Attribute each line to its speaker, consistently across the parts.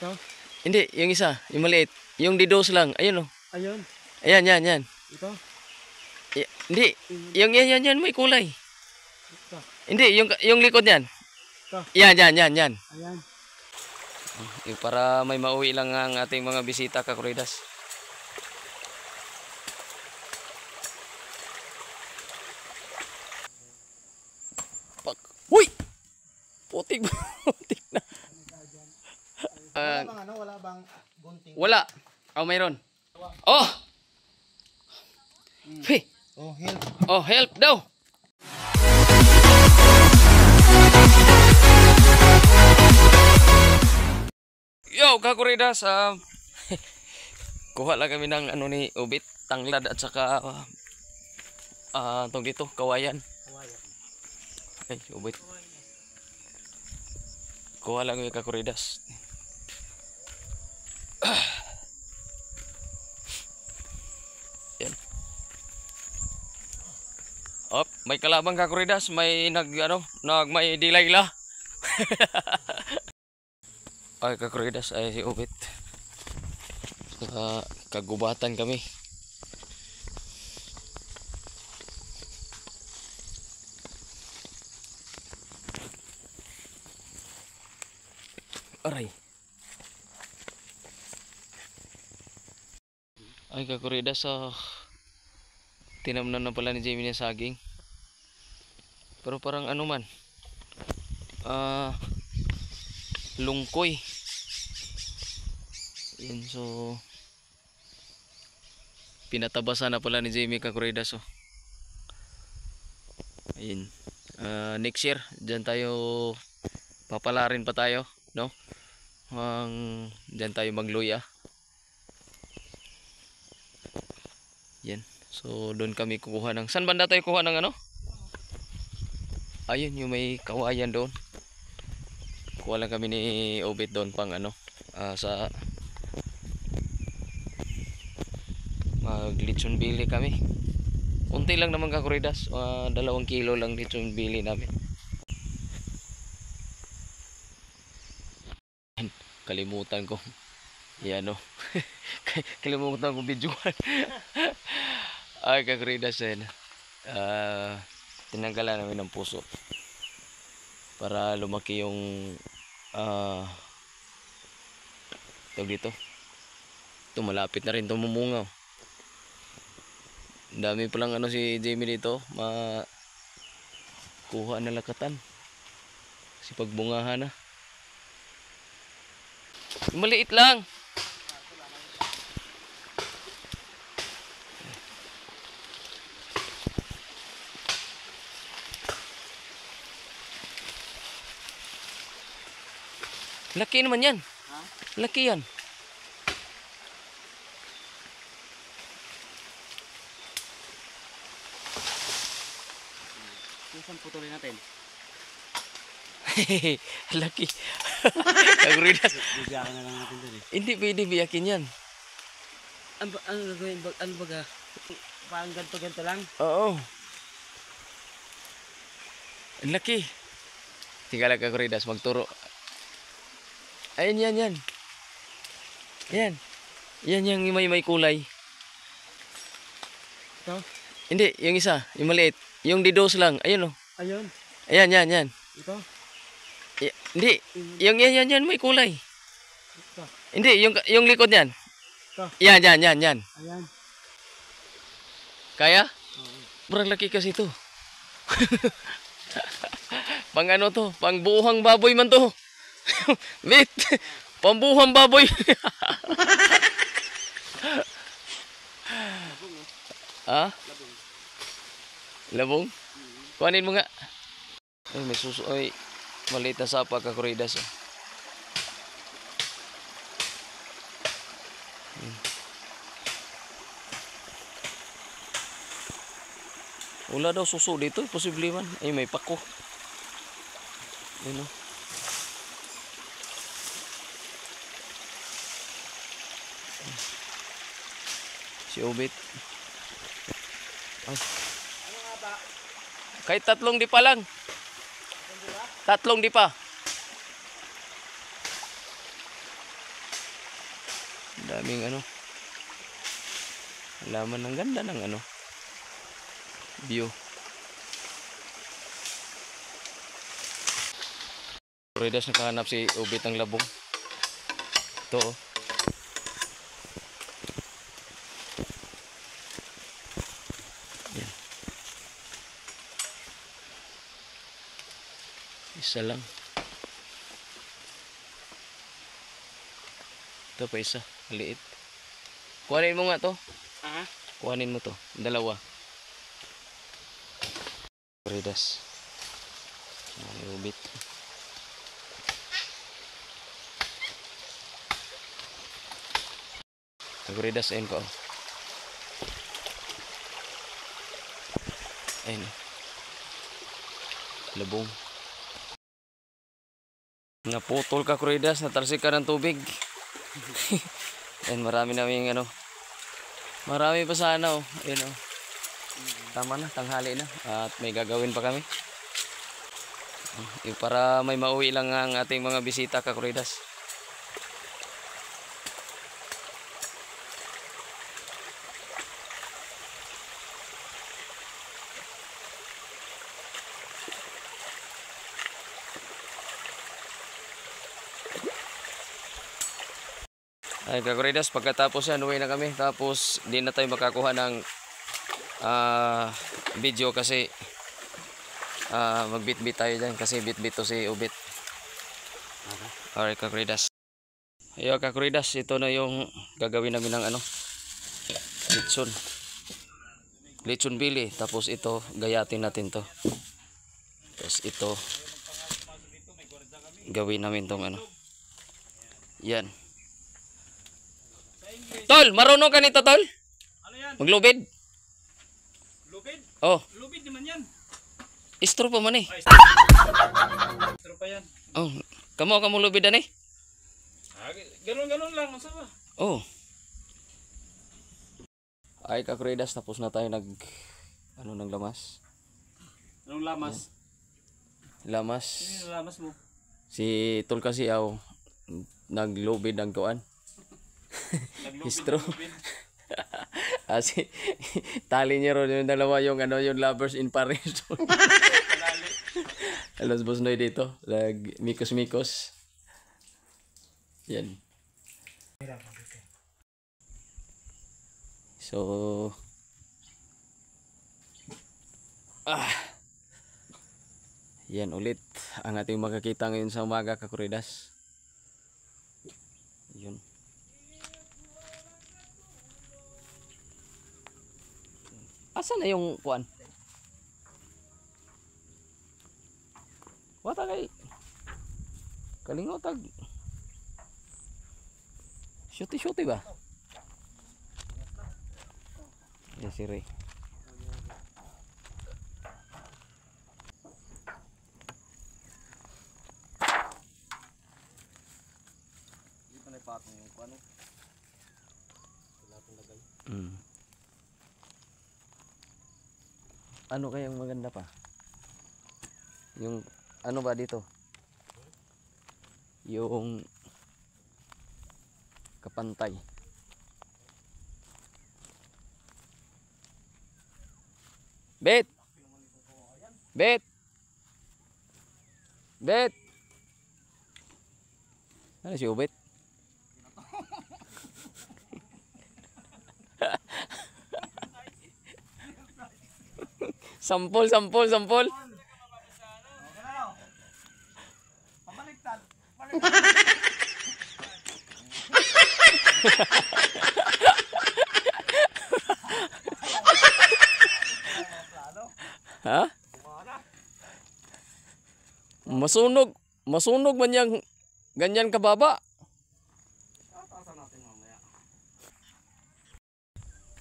Speaker 1: Ito?
Speaker 2: Hindi, yung isa, yung maliit. Yung didos lang. Ayun, oh.
Speaker 1: Ayun.
Speaker 2: Ayan, yan, yan.
Speaker 1: Ito?
Speaker 2: Hindi, yung yan, may kulay.
Speaker 1: Ito?
Speaker 2: Hindi, yung likod yan.
Speaker 1: Ito?
Speaker 2: Yan. Yan.
Speaker 1: Ayan.
Speaker 2: Para may mauwi lang ang ating mga bisita, Kakuridas. Uy! Putik na.
Speaker 1: Wala bang gunting?
Speaker 2: Wala. Oh, mayroon. Oh! Hey!
Speaker 1: Oh, help.
Speaker 2: Oh, help daw! Yo, Kakuridas, kuha lang kami ng ni ubit, tanglad at saka tawag dito, kawayan. Ay, ubit. Kuha lang kami, Kakuridas. Yan. Op, may kalabang, Kakuridas, may may delay la. Ay, Kakuridas, ay si ubit. Kagubatan kami. Aray. Ay, Kakuridas, tinamnan na pala ni Jamie ng saging. Pero parang ano man, lungkoy. Yun, so pinatabasan na pala ni Jamie, Kakuridas. Ayun. Next year diyan tayo papalarin pa tayo, no? Diyan tayo magluya. Yan. So doon kami kukuha ng, saan banda tayo kuha ng ayun, yung may kawayan doon. Kuha lang kami ni Obit doon pang sa maglitson bili kami. Unti lang naman, Kakuridas, 2 kilo lang litson bili namin. Kalimutan ko yan, kalimutan ko videoan. Ay, Kakuridas, tinanggalan namin ng puso para lumaki yung tawag dito. Ito, malapit na rin ito mumungaw. Ang dami palang si Jamie dito kuha na lakatan kasi pagbungahan na. Maliit lang. Laki naman yan. Laki yan.
Speaker 1: Saan putulin natin?
Speaker 2: Laki. Kakuridas.
Speaker 1: Bibiyakin na lang natin dun eh.
Speaker 2: Hindi pwede biyakin yan.
Speaker 1: Ano gagawin? Ano baga? Parang ganito lang?
Speaker 2: Oo. Ang laki. Tingala, Kakuridas, magturo. Ayun, yan. Yan yung may kulay.
Speaker 1: Ito?
Speaker 2: Hindi, yung isa, yung maliit. Yung didos lang. Ayun, oh.
Speaker 1: Ayun.
Speaker 2: Ayan.
Speaker 1: Ito?
Speaker 2: Hindi, yung yan, may kulay.
Speaker 1: Ito?
Speaker 2: Hindi, yung likod niyan.
Speaker 1: Ito?
Speaker 2: Yan.
Speaker 1: Ayan.
Speaker 2: Kaya?
Speaker 1: Oo.
Speaker 2: Parang laki kasi ito. Pang to? Pang buhang baboy man to. Wait, pambuhang baboy. Ha? Labong? Kuhanin mo nga. Ay, may suso. Ay, maliit na sapa, Kakuridas. Wala daw suso dito. Posible man. Ay, may pako. Ayun, si Obit. Ay.
Speaker 1: Ano nga ba?
Speaker 2: Kahit 3 di pa lang. 3 di pa. Daming ano. Halaman, ng ganda ng ano. View. Kuridas nakahanap si Ubit ng labong. Ito oh. Yan. Isa lang. Ito pa isa. Maliit. Kuhanin mo nga to. Kuhanin mo to. Dalawa. Kuridas. Ay, Ubit. Kuridas, ayun ko. Ayun. Labong. Naputol ka, Kuridas. Natalsik ka ng tubig. Ayun, marami namin ano. Marami pa sana oh. Ayun oh. Tama na, tanghali na. At may gagawin pa kami. Para may mauwi lang ang ating mga bisita, Kakuridas. Ay, Kakuridas, pagkatapos yan, uwi na kami. Tapos, di na tayo makakuha ng video kasi magbit-bit tayo dyan. Kasi bit-bit to si Ubit. Alright, Kakuridas. Ayo, Kakuridas, ito na yung gagawin namin ng ano, litson. Litson bili. Tapos ito, gayatin natin to. Tapos ito, gawin namin tong ano. Yan. Tol, marunong ka nito, Tol?
Speaker 3: Ano yan?
Speaker 2: Maglubid?
Speaker 3: Lubid?
Speaker 2: Oh,
Speaker 3: Lubid naman yan.
Speaker 2: istro pa man eh.
Speaker 3: Ay, istro pa yan.
Speaker 2: Oh, kamo lubidan eh.
Speaker 3: Ganun lang. Masa ba?
Speaker 2: Oh. Ay, Kakuridas, tapos na tayo ng lamas.
Speaker 3: Anong lamas?
Speaker 2: Lamas.
Speaker 3: Sino yung lamas mo?
Speaker 2: Si Tol kasi naglubid ang kuan.
Speaker 3: Naglubid
Speaker 2: Istro.
Speaker 3: ng lubid.
Speaker 2: Kasi tali niya ron yung dalawa yung lovers in Paris.
Speaker 3: Kalali.
Speaker 2: Alos Bosnoy dito. Mikos-mikos. Yan. So yan ulit ang ating makakita ngayon sa umaga, Kakuridas. Yun. Asan na yung kuan? Wata kay kalingotag. Shoty ba? Yan si Ray.
Speaker 3: Hindi pa naipatong yung ano. Wala pong lagay.
Speaker 2: Ano kayang maganda pa? Yung ano ba dito? Yung kapantay. Bet. Ano si Ubit? Sampol.
Speaker 3: Pabaliktad.
Speaker 2: Ha? Masunog man yang ganyan kababa.
Speaker 3: Tatasan natin mamaya.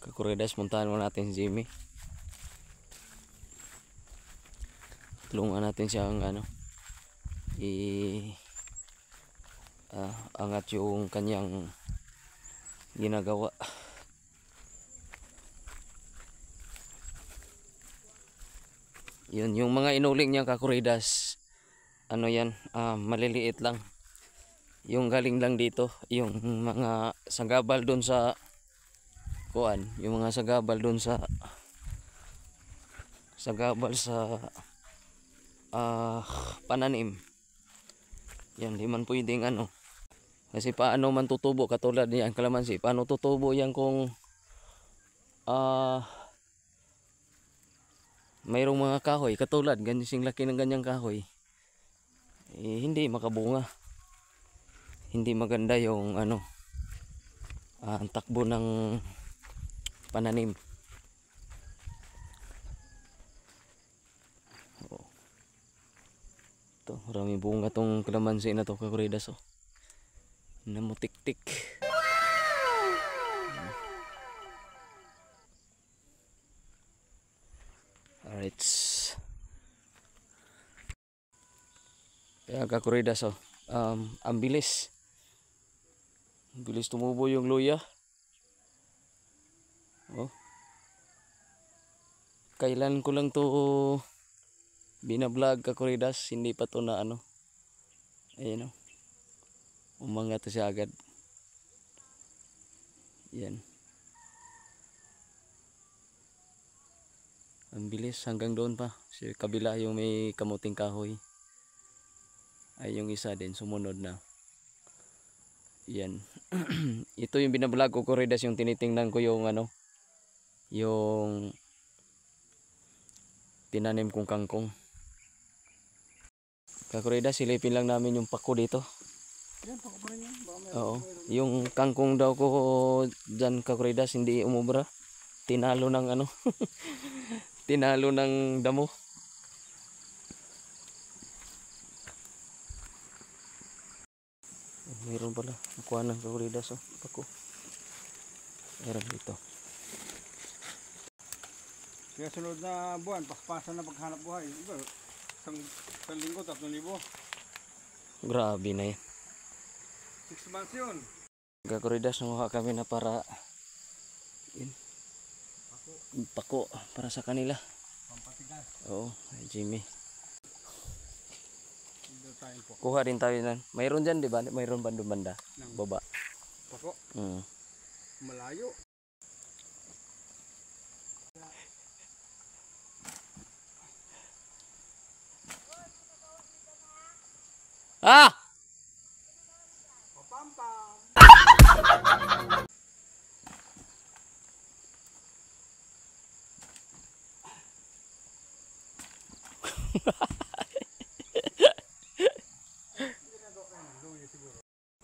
Speaker 2: Kakuridas, puntahan mo natin si Jimmy. Tulungan natin siya ang ano. Angat yung kanyang ginagawa. Yun, yung mga inuling niya, Kakuridas, ano yan, maliliit lang. Yung galing lang dito, yung mga sagabal doon sa kuan, yung mga sagabal doon sa pananim. Yan, di man pwedeng ano. Kasi paano man tutubo katulad niyan kalamansi? Paano tutubo yan kung mayroong mga kahoy katulad ganyan sing laki ng ganyang kahoy. Hindi makabunga. Hindi maganda yung ano ang takbo ng pananim. Ito, maraming bunga tong kalamansi na to, kakuridas oh. Namutik-tik. Alright. Kaya kakuridas oh. Ang bilis. Ang bilis tumubo yung luya. Oh. Kailan ko lang to binablog kakuridas, hindi pa to na ano. Ayan oh. Umangat to siya agad. Yan. Ang bilis hanggang doon pa. Sa kabila yung may kamuting kahoy. Ay yung isa din sumunod na. Yan. Ito yung binablog ko kakuridas, yung tinitingnan ko yung ano. Yung tinanim kong kangkong. Kakuridas, silipin lang namin yung pako dito.
Speaker 3: Yan, pako pa rin yan.
Speaker 2: Oo. Yung kangkong daw ko dyan kakuridas, hindi umubra. Tinalo ng ano. Tinalo ng damo. Mayroon pala. Nakuha ng kakuridas oh. Pako. Mayroon dito.
Speaker 3: Kaya sunod na buwan, paspasan na paghanap buhay. Iba, isang linggo, 3,000.
Speaker 2: Grabe na yan.
Speaker 3: 6 months yun.
Speaker 2: Kakuridas, nanguha kami na para yun, pako para sa kanila.
Speaker 3: Pampatigas.
Speaker 2: Oo, ay Jimmy.
Speaker 3: Dito tayo po.
Speaker 2: Kuha din tayo nan. Mayroon dyan, di ba? Mayroon banda baba.
Speaker 3: Pako, malayo.
Speaker 2: Ah!
Speaker 3: Papampam.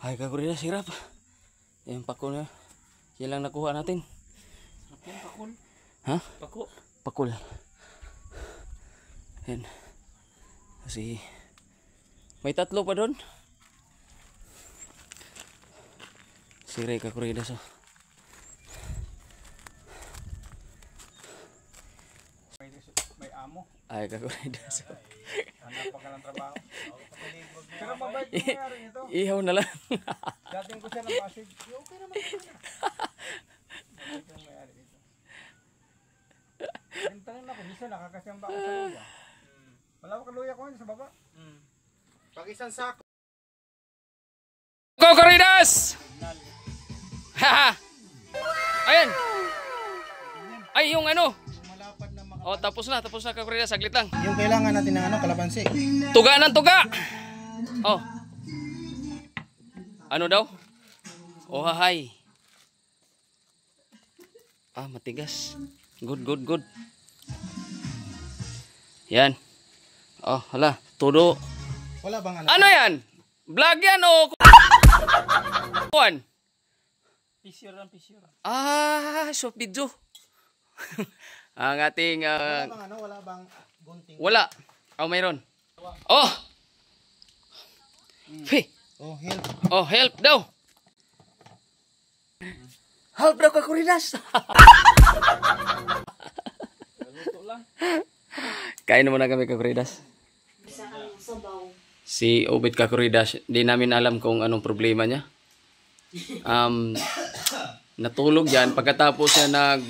Speaker 2: Ay, kakuridas, hirap. Yung pako na. Yan lang nakuha natin.
Speaker 3: Pakul.
Speaker 2: Ha?
Speaker 3: Pako.
Speaker 2: Pakul. Yan. Kasi may 3 pa doon. Siray kakuridas oh.
Speaker 3: May amo.
Speaker 2: Ay, kakuridas.
Speaker 3: Hanap pa ka ng trabaho. Pero mabait yung mayari nito.
Speaker 2: Ihaw na lang.
Speaker 3: Dating ko siya ng Pasig. Okay naman yun. Mabait yung mayari nito. Bintangin ako. Bisa nakakasyamba ako sa luya. Malawak ang luya ko sa baba. Pag isang sako.
Speaker 2: Kakuridas! Haha! Ayan! Ay, yung ano?
Speaker 3: Malapad na mga...
Speaker 2: Oh, tapos na kakuridas. Saglit lang.
Speaker 3: Yung kailangan natin ng ano, kalabansi.
Speaker 2: Tuga ng tuga! Oh. Ano daw? Oh, hahay. Ah, matigas. Good. Yan. Oh, hala. Tudo.
Speaker 3: Wala bang ano?
Speaker 2: Ano yan? Vlog yan o? Kuan?
Speaker 3: Pisure.
Speaker 2: Ah, short video. Ang ating...
Speaker 3: Wala bang ano? Wala bang gunting?
Speaker 2: wala. Oh, mayroon. Oh! Hey!
Speaker 3: Oh, help.
Speaker 2: Oh, help daw! Help daw kakuridas! Kain naman na kami kakuridas. Si Obit kakuridas, di namin alam kung anong problema niya. Natulog yan pagkatapos niya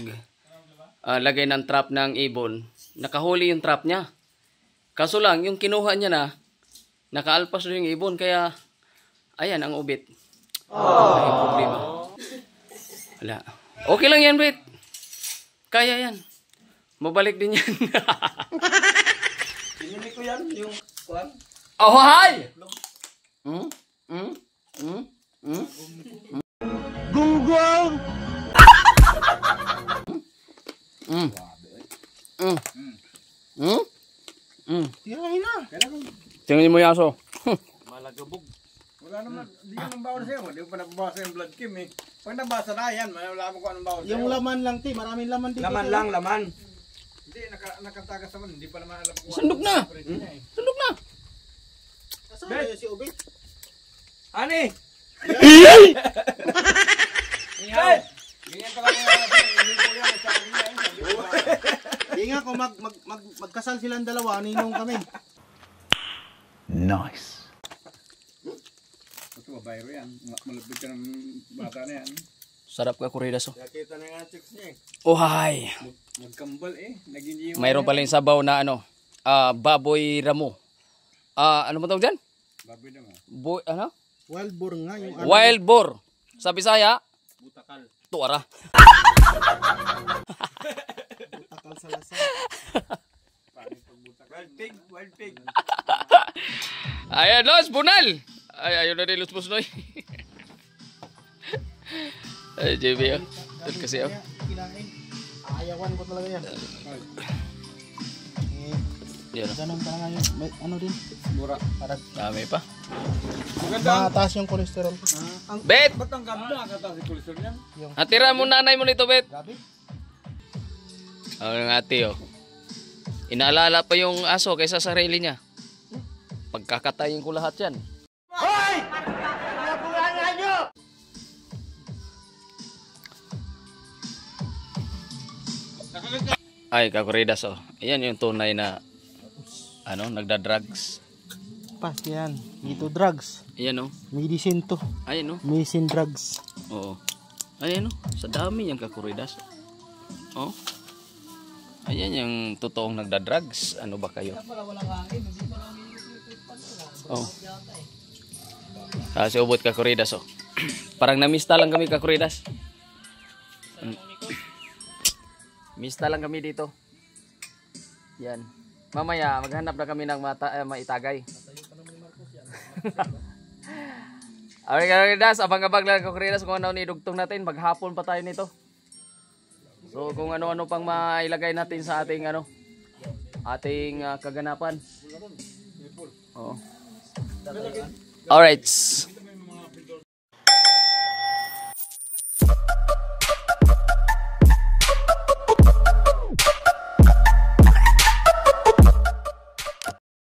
Speaker 2: lagay ng trap ng ibon. Nakahuli yung trap niya. Kaso lang, yung kinuha niya na, nakaalpas na yung ibon. Kaya, Ayan ang ubit. Ay, problema. Wala. Okay lang yan, Brit. Kaya yan. Mabalik din yan.
Speaker 3: Pinili ko yan, yung kuwan.
Speaker 2: Oh, hi! Gunggong!
Speaker 3: Tirahin na.
Speaker 2: Tingnan mo yung aso.
Speaker 1: Malagabog.
Speaker 3: Wala naman, di ko nang bawal sa'yo. Di ko pa nababasa yung blood kim eh. Pag nabasa na yan, wala mo kung anong bawal sa'yo.
Speaker 4: Yung laman lang, ti. Maraming laman dito.
Speaker 3: Laman lang, laman. Hindi, nakatagas naman. Hindi pa naman alam kung
Speaker 2: Sandok na! Sandok na!
Speaker 4: Kasama yun si Ubit.
Speaker 3: Ani!
Speaker 1: Ihaw!
Speaker 3: Ganyan ka lang hindi ko yan. Sa akin yan.
Speaker 4: Di nga kung magkasal silang dalawa, ninong kami.
Speaker 5: Nice.
Speaker 3: Ito, babayro yan. Malapit ka ng bata na yan.
Speaker 2: Sarap ka, Kuridas. Oh.
Speaker 3: Nakita na nga chicks niya eh.
Speaker 2: Oh, hi!
Speaker 3: Nagkambal eh. Naging
Speaker 2: Mayroon pala yung sabaw na ano, baboy ramo. Ano mo tawag dyan?
Speaker 3: Baboy naman.
Speaker 2: Ano?
Speaker 4: Wild boar nga. Yung
Speaker 2: Wild boar. Sa Bisaya,
Speaker 3: Butakal.
Speaker 2: tuara.
Speaker 4: Butakal sa lasa.
Speaker 3: Wild pig, wild pig.
Speaker 2: Ayan, Los, bunal! Ay, ayaw na rin, Los Pusnoy. Ay, JB, oh. Ito kasi, oh.
Speaker 4: Kinain. Ayawan ko talaga yan.
Speaker 2: Yan, oh.
Speaker 4: Ganun talaga yun. May ano din.
Speaker 3: Mura.
Speaker 2: Dami pa.
Speaker 3: Maganda.
Speaker 4: Mataas yung kolesterol ko.
Speaker 2: Bet!
Speaker 3: Ba't ang ganda? Kata si Kulisor niyan.
Speaker 2: Atira mo nanay mo nito, Bet.
Speaker 4: Grabe.
Speaker 2: Ang ate, oh. Inaalala pa yung aso kaysa sa sarili niya. Pagkakatayin ko lahat yan. Ay, Kakuridas, oh. Ayan yung tunay na nagda-drugs.
Speaker 4: Pas yan. Ito drugs.
Speaker 2: Ayan, oh.
Speaker 4: Medicine to.
Speaker 2: Ayan, oh.
Speaker 4: Medicine drugs.
Speaker 2: Oo. Ayan, oh. Sa dami yung Kakuridas. Oh. Ayan yung totoong nagda-drugs. Ano ba kayo? Oh. Si Ubot, Kakuridas, oh. Parang namista lang kami, Kakuridas. Mista lang kami dito. Yan. Mamaya, maghanap na kami ng maitagay. Okay, Kakuridas, abang-abang lang, Kakuridas, kung ano nidugtong natin. Maghapon pa tayo nito. So, kung ano-ano pang mailagay natin sa ating ating kaganapan. Oh. Alright.